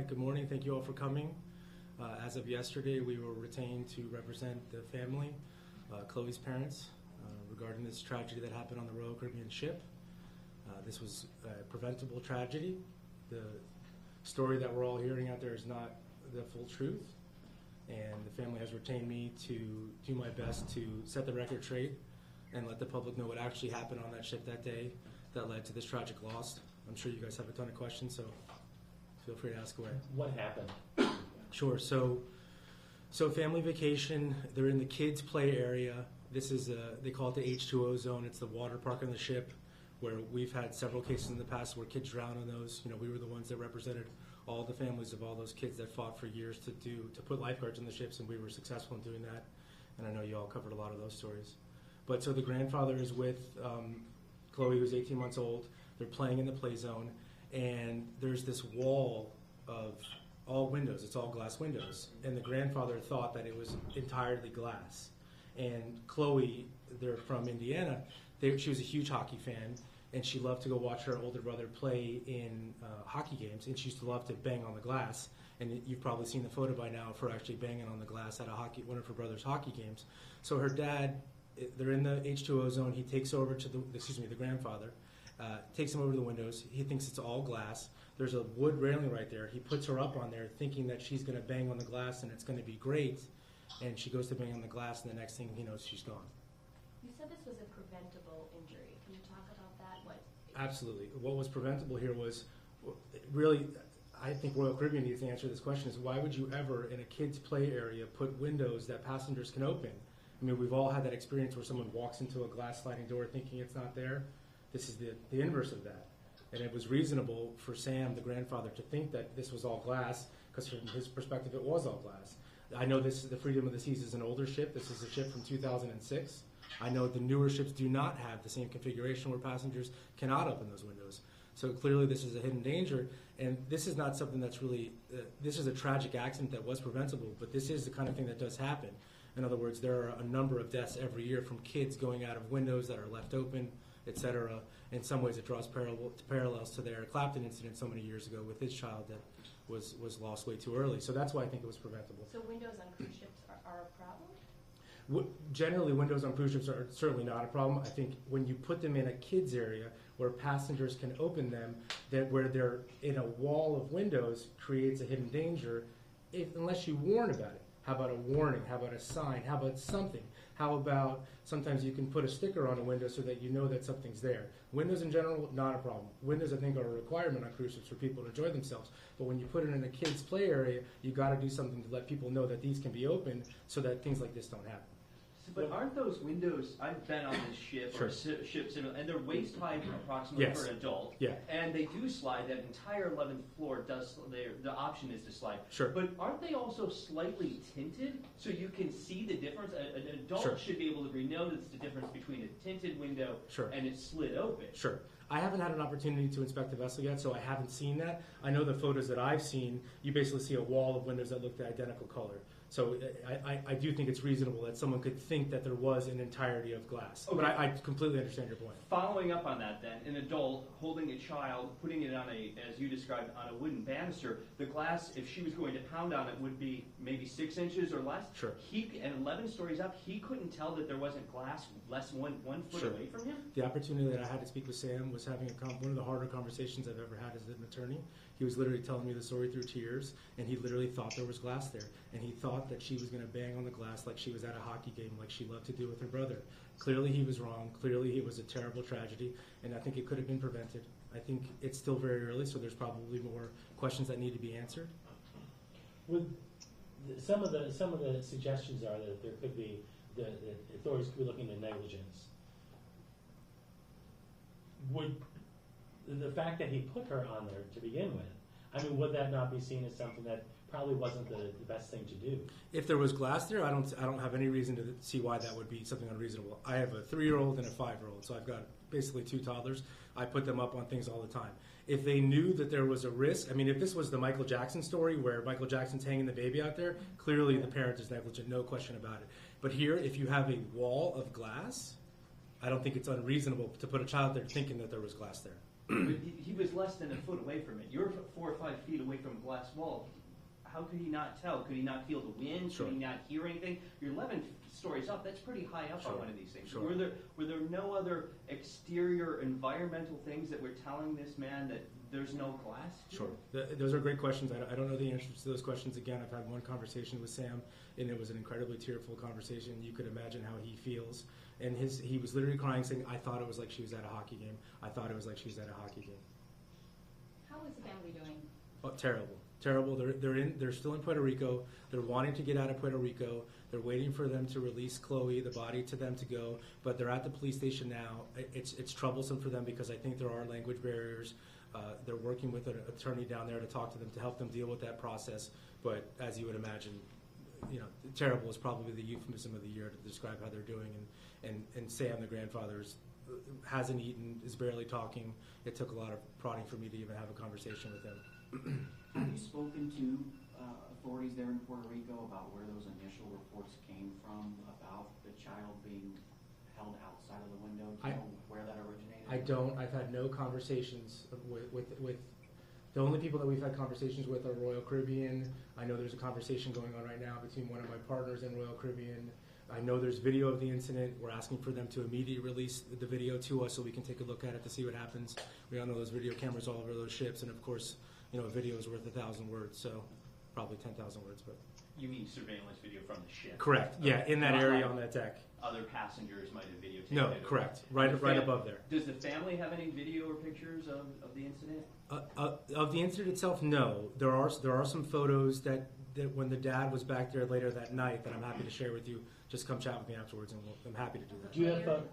right, good morning. Thank you all for coming. As of yesterday, we were retained to represent the family, Chloe's parents, regarding this tragedy that happened on the Royal Caribbean ship. This was a preventable tragedy. The story that we're all hearing out there is not the full truth, and the family has retained me to do my best to set the record straight and let the public know what actually happened on that ship that day that led to this tragic loss. I'm sure you guys have a ton of questions, so feel free to ask away. What happened? Sure. So family vacation. They're in the kids' play area. This is they call it the H2O zone. It's the water park on the ship, where we've had several cases in the past where kids drown in those. You know, we were the ones that represented all the families of all those kids that fought for years to put lifeguards in the ships, and we were successful in doing that. And I know you all covered a lot of those stories. But so the grandfather is with Chloe, who's 18 months old. They're playing in the play zone, and there's this wall of all windows. It's all glass windows. And the grandfather thought that it was entirely glass. And Chloe, they're from Indiana, she was a huge hockey fan, and she loved to go watch her older brother play in hockey games, and she used to love to bang on the glass. And you've probably seen the photo by now of her actually banging on the glass at one of her brother's hockey games. So her dad, they're in the H2O zone. He takes over to the grandfather, takes him over to the windows. He thinks it's all glass. There's a wood railing right there. He puts her up on there thinking that she's going to bang on the glass and it's going to be great. And she goes to bang on the glass, and the next thing he knows, she's gone. You said this was a preventable injury. Can you talk about that? Absolutely. What was preventable here was really, I think Royal Caribbean needs to answer this question, is why would you ever, in a kid's play area, put windows that passengers can open? I mean, we've all had that experience where someone walks into a glass sliding door thinking it's not there. This is the inverse of that. And it was reasonable for Sam, the grandfather, to think that this was all glass, because from his perspective, it was all glass. I know the Freedom of the Seas is an older ship. This is a ship from 2006. I know the newer ships do not have the same configuration where passengers cannot open those windows. So clearly this is a hidden danger, and this is not something that's really, this is a tragic accident that was preventable, but this is the kind of thing that does happen. In other words, there are a number of deaths every year from kids going out of windows that are left open, etc. In some ways it draws parallels to the Eric Clapton incident so many years ago with his child that was lost way too early. So that's why I think it was preventable. So windows on cruise ships are a problem? Generally, windows on cruise ships are certainly not a problem. I think when you put them in a kids area where passengers can open them, that where they're in a wall of windows creates a hidden danger, unless you warn about it. How about a warning? How about a sign? How about something? How about sometimes you can put a sticker on a window so that you know that something's there? Windows in general, not a problem. Windows, I think, are a requirement on cruise ships for people to enjoy themselves. But when you put it in a kids' play area, you got to do something to let people know that these can be open so that things like this don't happen. But aren't those windows, I've been on this ship, Sure. or ship similar, and they're waist high approximately Yes. for an adult. Yeah. And they do slide, that entire 11th floor the option is to slide. Sure. But aren't they also slightly tinted so you can see the difference? An adult Sure. should be able to notice the difference between a tinted window Sure. and it's slid open. Sure. I haven't had an opportunity to inspect the vessel yet, so I haven't seen that. I know the photos that I've seen, you basically see a wall of windows that look the identical color. So I do think it's reasonable that someone could think that there was an entirety of glass. Okay. But I completely understand your point. Following up on that then, an adult holding a child, putting it on as you described, on a wooden banister, the glass, if she was going to pound on it, would be maybe 6 inches or less. Sure. And 11 stories up, he couldn't tell that there wasn't glass less than one foot Sure. away from him? The opportunity that I had to speak with Sam was having one of the harder conversations I've ever had as an attorney. He was literally telling me the story through tears, and he literally thought there was glass there. And he thought that she was going to bang on the glass like she was at a hockey game, like she loved to do with her brother. Clearly he was wrong. Clearly it was a terrible tragedy, and I think it could have been prevented. I think it's still very early, so there's probably more questions that need to be answered. Some of the suggestions are that there could be the authorities could be looking at negligence. Would the fact that he put her on there to begin with, I mean, would that not be seen as something that probably wasn't the best thing to do? If there was glass there, I don't have any reason to see why that would be something unreasonable. I have a 3-year-old and a 5-year-old, so I've got basically 2 toddlers. I put them up on things all the time. If they knew that there was a risk, I mean, if this was the Michael Jackson story where Michael Jackson's hanging the baby out there, clearly the parent is negligent, no question about it. But here, if you have a wall of glass, I don't think it's unreasonable to put a child there thinking that there was glass there. But he was less than a foot away from it. You're 4 or 5 feet away from a glass wall. How could he not tell? Could he not feel the wind? Sure. Could he not hear anything? You're 11 stories up. That's pretty high up Sure. on one of these things. Sure. Were there no other exterior environmental things that were telling this man that there's no glass? Sure. Those are great questions. I don't know the answers to those questions. Again, I've had one conversation with Sam, and it was an incredibly tearful conversation. You could imagine how he feels. And he was literally crying, saying, I thought it was like she was at a hockey game. I thought it was like she was at a hockey game. How is the family doing? Oh, terrible. Terrible. They're still in Puerto Rico. They're wanting to get out of Puerto Rico. They're waiting for them to release Chloe, the body, to them to go. But they're at the police station now. It's troublesome for them because I think there are language barriers. They're working with an attorney down there to talk to them, to help them deal with that process. But as you would imagine, terrible is probably the euphemism of the year to describe how they're doing. And Sam, the grandfather, hasn't eaten, is barely talking. It took a lot of prodding for me to even have a conversation with him. Have you spoken to authorities there in Puerto Rico about where those initial reports came from about the child being held outside of the window? Do you know where that originated? I don't. I've had no conversations with the only people that we've had conversations with are Royal Caribbean. I know there's a conversation going on right now between one of my partners and Royal Caribbean. I know there's video of the incident. We're asking for them to immediately release the video to us so we can take a look at it to see what happens. We all know there's video cameras all over those ships, and of course, a video is worth 1,000 words, so probably 10,000 words. But You mean surveillance video from the ship? correct. Yeah, in that area on that deck. Other passengers might have videotaped No, it. correct. Right above there. Does the family have any video or pictures of the incident? Of the incident itself, no. There are some photos that when the dad was back there later that night that I'm happy to share with you. Just come chat with me afterwards, and I'm happy to do that. Do you have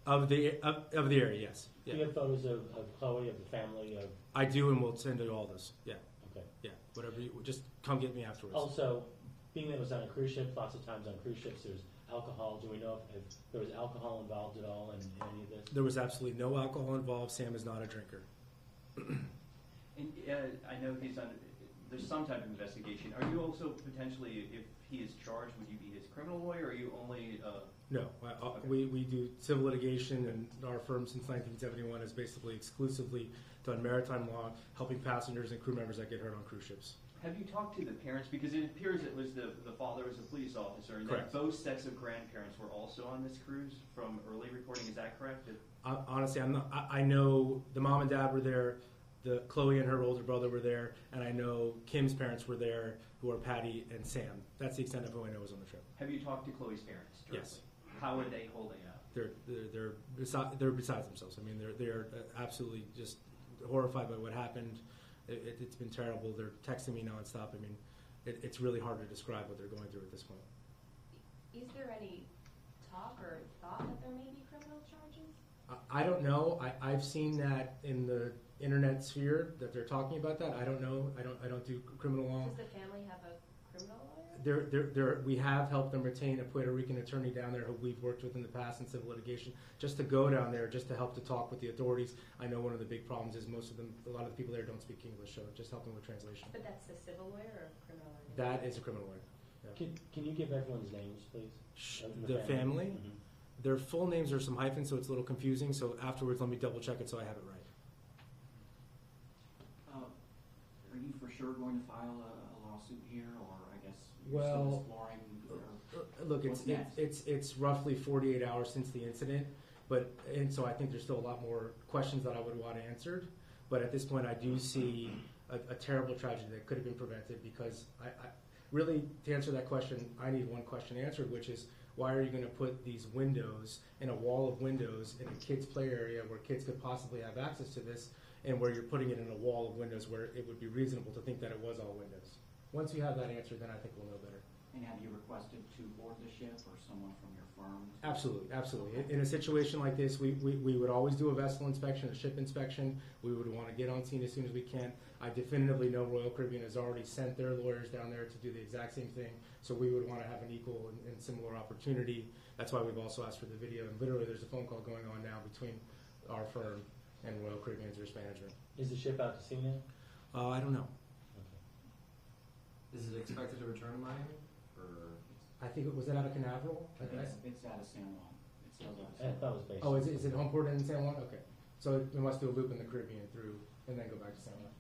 Of the area, yes. do Yeah. you have photos of Chloe, of the family, of? I do, and we'll send you all those. Yeah, Okay. yeah. Whatever. Just come get me afterwards. Also, being that it was on a cruise ship, lots of times on cruise ships there's alcohol. Do we know if there was alcohol involved at all in any of this? There was absolutely no alcohol involved. Sam is not a drinker. And I know there's some type of investigation. Are you also potentially, if he is charged, would you be his criminal lawyer, or are you only... No, we do civil litigation, and our firm since 1971 has basically exclusively done maritime law, helping passengers and crew members that get hurt on cruise ships. Have you talked to the parents? Because it appears it was the father was a police officer, and Correct. that both sets of grandparents were also on this cruise from early reporting. Is that correct? Honestly, I'm not. I know the mom and dad were there. Chloe and her older brother were there, and I know Kim's parents were there, who are Patty and Sam. That's the extent of who I know was on the trip. Have you talked to Chloe's parents directly? Yes. How are they holding up? They're besides themselves. I mean, they're absolutely just horrified by what happened. It's been terrible. They're texting me nonstop. I mean, it's really hard to describe what they're going through at this point. Is there any talk or thought that there may be criminal charges? I don't know. I've seen that in the internet sphere that they're talking about that. I don't know. I don't do criminal law. Does the family have a criminal lawyer? We have helped them retain a Puerto Rican attorney down there who we've worked with in the past in civil litigation, just to go down there, just to help to talk with the authorities. I know one of the big problems is a lot of the people there don't speak English, so just helping with translation. But that's the civil lawyer or criminal lawyer? That is a criminal lawyer. Yeah. Can you give everyone's names, please? Of The family? Mhm. Their full names are some hyphens, so it's a little confusing, so afterwards let me double check it so I have it right. Are you for sure going to file a lawsuit here, or I guess you're Well, still exploring? Look, What's next? it's roughly 48 hours since the incident, and so I think there's still a lot more questions that I would want answered. But at this point, I do see a terrible tragedy that could have been prevented, because I really, to answer that question, I need one question answered, which is, why are you going to put these windows in a wall of windows in a kids' play area where kids could possibly have access to this, and where you're putting it in a wall of windows where it would be reasonable to think that it was all windows? Once you have that answer, then I think we'll know better. And have you requested to board the ship, or someone from your firm? Absolutely, absolutely. In a situation like this, we would always do a vessel inspection, a ship inspection. We would want to get on scene as soon as we can. I definitively know Royal Caribbean has already sent their lawyers down there to do the exact same thing, so we would want to have an equal and similar opportunity. That's why we've also asked for the video, and literally there's a phone call going on now between our firm and Royal Caribbean's risk management. Is the ship out to sea now? I don't know. Okay. Is it expected to return to Miami? Or I think was it out of Canaveral? It's out of San Juan. It sails out of I San thought it was based. Oh, is it home port in San Juan? Okay. So we must do a loop in the Caribbean through, and then go back to San Juan.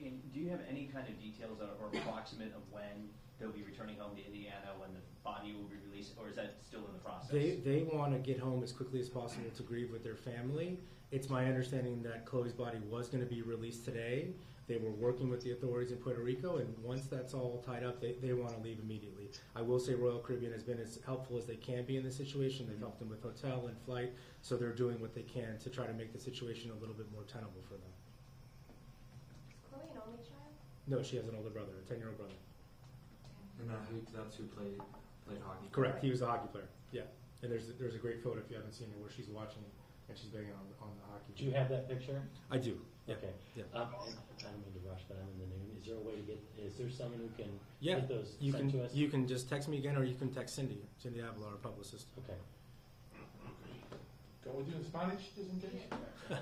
And do you have any kind of details or approximate of when they'll be returning home to Indiana, when the body will be released, or is that still in the process? They want to get home as quickly as possible to grieve with their family. It's my understanding that Chloe's body was going to be released today. They were working with the authorities in Puerto Rico, and once that's all tied up, they want to leave immediately. I will say Royal Caribbean has been as helpful as they can be in this situation. They've helped them with hotel and flight, so they're doing what they can to try to make the situation a little bit more tenable for them. Is Chloe an only child? No, she has an older brother, a 10-year-old brother. And that's who played hockey. Correct. He was a hockey player. Yeah. And there's a great photo if you haven't seen it where she's watching and she's banging on the hockey. Do you have that picture? I do. Yeah. Okay. Yeah. And I don't mean to rush, but I'm in the noon. Is there a way to get? Is there someone who can Yeah. get those You sent can to us? you can just text me again, or you can text Cindy Avila, our publicist. Okay. Can we do in Spanish, just in case?